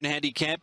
handicap.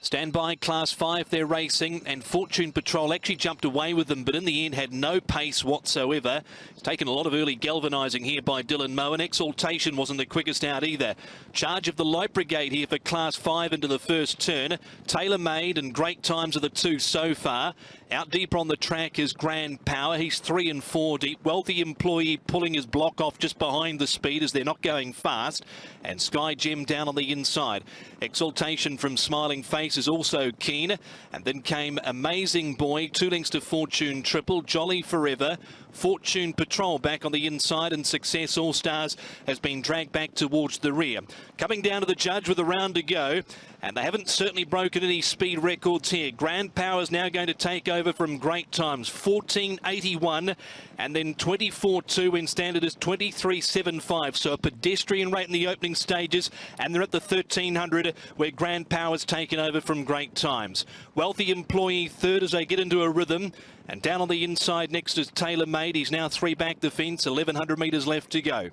Stand by, Class 5, they're racing, and Fortune Patrol actually jumped away with them, but in the end had no pace whatsoever. It's taken a lot of early galvanising here by Dylan Moen. Exaltation wasn't the quickest out either. Charge of the Light Brigade here for Class 5 into the first turn. Tailor Made and Great Times are the two so far. Out deeper on the track is Grand Power. He's 3 and 4 deep. Wealthy Employee pulling his block off just behind the speed as they're not going fast. And Sky Gem down on the inside. Exaltation from Smiling Face is also keen. And then came Amazing Boy, 2 lengths to Fortune Triple. Jolly Forever. Fortune Patrol back on the inside, and Success All Stars has been dragged back towards the rear. Coming down to the judge with a round to go, and they haven't certainly broken any speed records here. Grand Power is now going to take over from Great Times, 14.81, and then 24.2 in standard is 23.75. So a pedestrian rate in the opening stages, and they're at the 1300 where Grand Power's taken over from Great Times. Wealthy Employee third as they get into a rhythm. And down on the inside next is Tailor Made. He's now 3 back the fence, 1100 metres left to go.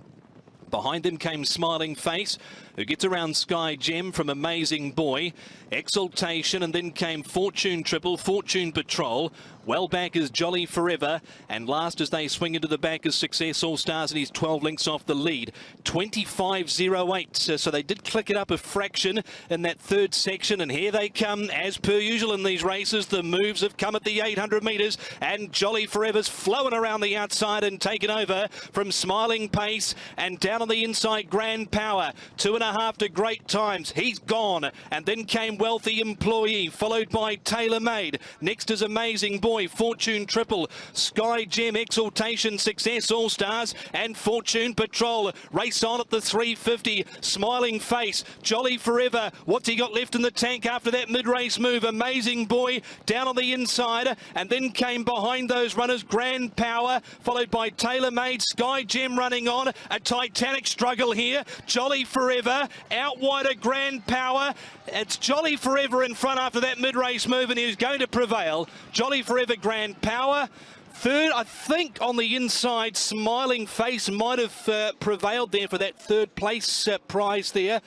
Behind them came Smiling Face, who gets around Sky Gem from Amazing Boy, Exaltation, and then came Fortune Triple, Fortune Patrol. Well back is Jolly Forever, and last as they swing into the back is Success All Stars, and he's 12 lengths off the lead. 25.08, so they did click it up a fraction in that third section, and here they come, as per usual in these races. The moves have come at the 800 metres, and Jolly Forever's flowing around the outside and taken over from Smiling Pace, and down on the inside Grand Power, 2.5 to Great Times. He's gone, and then came Wealthy Employee, followed by Tailor Made. Next is Amazing Boy, Fortune Triple, Sky Gem, Exaltation, Success All Stars, and Fortune Patrol. Race on at the 350. Smiling Face, Jolly Forever. What's he got left in the tank after that mid-race move? Amazing Boy down on the inside, and then came behind those runners Grand Power, followed by Tailor Made. Sky Gem running on. A titanic struggle here. Jolly Forever out wider Grand Power. It's Jolly Forever in front after that mid-race move, and he's going to prevail. Jolly Forever, Grand Power. Third, I think on the inside, Smiling Face might have prevailed there for that third place prize there.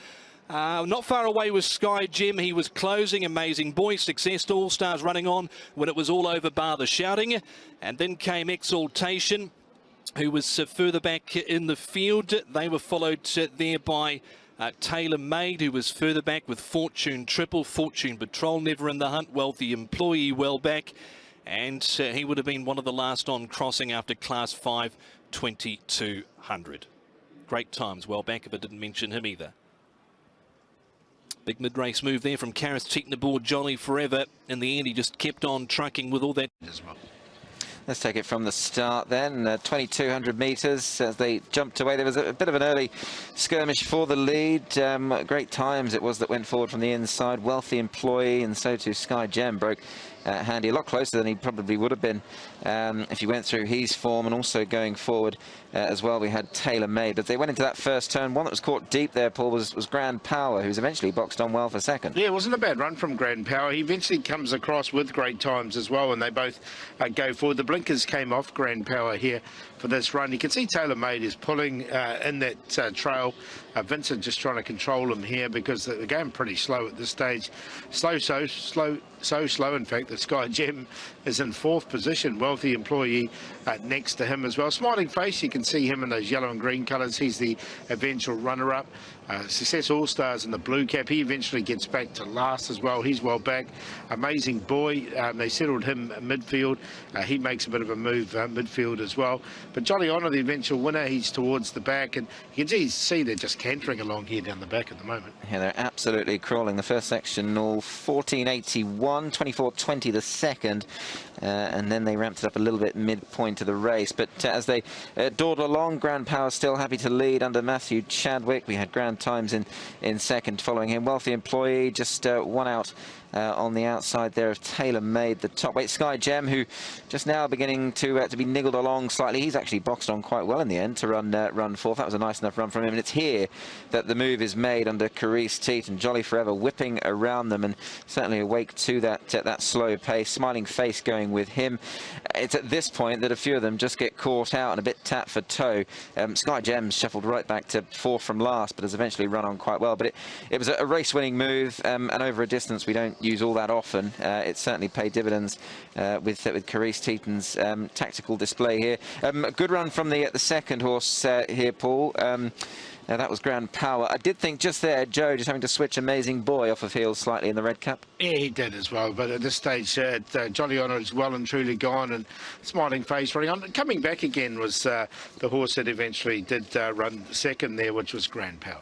Not far away was Sky Gem. He was closing. Amazing Boy, Success All Stars running on when it was all over bar the shouting. And then came Exaltation, who was further back in the field. They were followed there by Tailor Made, who was further back with Fortune Triple. Fortune Patrol never in the hunt. Wealthy Employee well back, and he would have been one of the last on crossing after Class 5, 2200. Great Times well back, if I didn't mention him either. Big mid-race move there from Karras Teetan aboard Jolly Forever. In the end, he just kept on trucking with all that as well. Let's take it from the start then. 2200 metres as they jumped away. There was a bit of an early skirmish for the lead. Great Times it was that went forward from the inside. Wealthy Employee, and so too Sky Gem broke handy, a lot closer than he probably would have been if he went through his form. And also going forward as well, we had Tailor Made. But they went into that first turn. One that was caught deep there, Paul, was Grand Power, who's eventually boxed on well for second. Yeah, it wasn't a bad run from Grand Power. He eventually comes across with Great Times as well, and they both go forward. The blinkers came off Grand Power here for this run. You can see Tailor Made is pulling in that trail. Vincent just trying to control him here because they're going pretty slow at this stage. So slow, in fact, that Sky Gem is in 4th position. Wealthy Employee next to him as well. Smiling Face, you can see him in those yellow and green colours. He's the eventual runner-up. Success All Stars in the blue cap. He eventually gets back to last as well. He's well back. Amazing Boy, they settled him midfield. He makes a bit of a move midfield as well. But Jolly Honour, the eventual winner, he's towards the back, and you can see they're just cantering along here down the back at the moment. Yeah, they're absolutely crawling. The first section all 14.81, 24.20 the second, and then they ramped it up a little bit midpoint of the race. But as they dawdle along, Grand Power still happy to lead under Matthew Chadwick. We had Grand Times in second following him. Wealthy Employee just one out on the outside there of Tailor Made, the top weight. Sky Gem, who just now beginning to be niggled along slightly. He's actually boxed on quite well in the end to run fourth. That was a nice enough run from him, and it's here that the move is made under Karras Teetan. Jolly Forever whipping around them and certainly awake to that slow pace. Smiling Face going with him. It's at this point that a few of them just get caught out and a bit tap for toe. Sky Gem's shuffled right back to fourth from last, but has eventually eventually run on quite well. But it was a race-winning move, and over a distance we don't use all that often. It certainly paid dividends with Carice Teetan's tactical display here. A good run from the second horse here, Paul. That was Grand Power. I did think just there, Joe, just having to switch Amazing Boy off of heels slightly in the red cap. Yeah, he did as well, but at this stage, Jolly Honour is well and truly gone, and Smiling Face running on. Coming back again was the horse that eventually did run second there, which was Grand Power.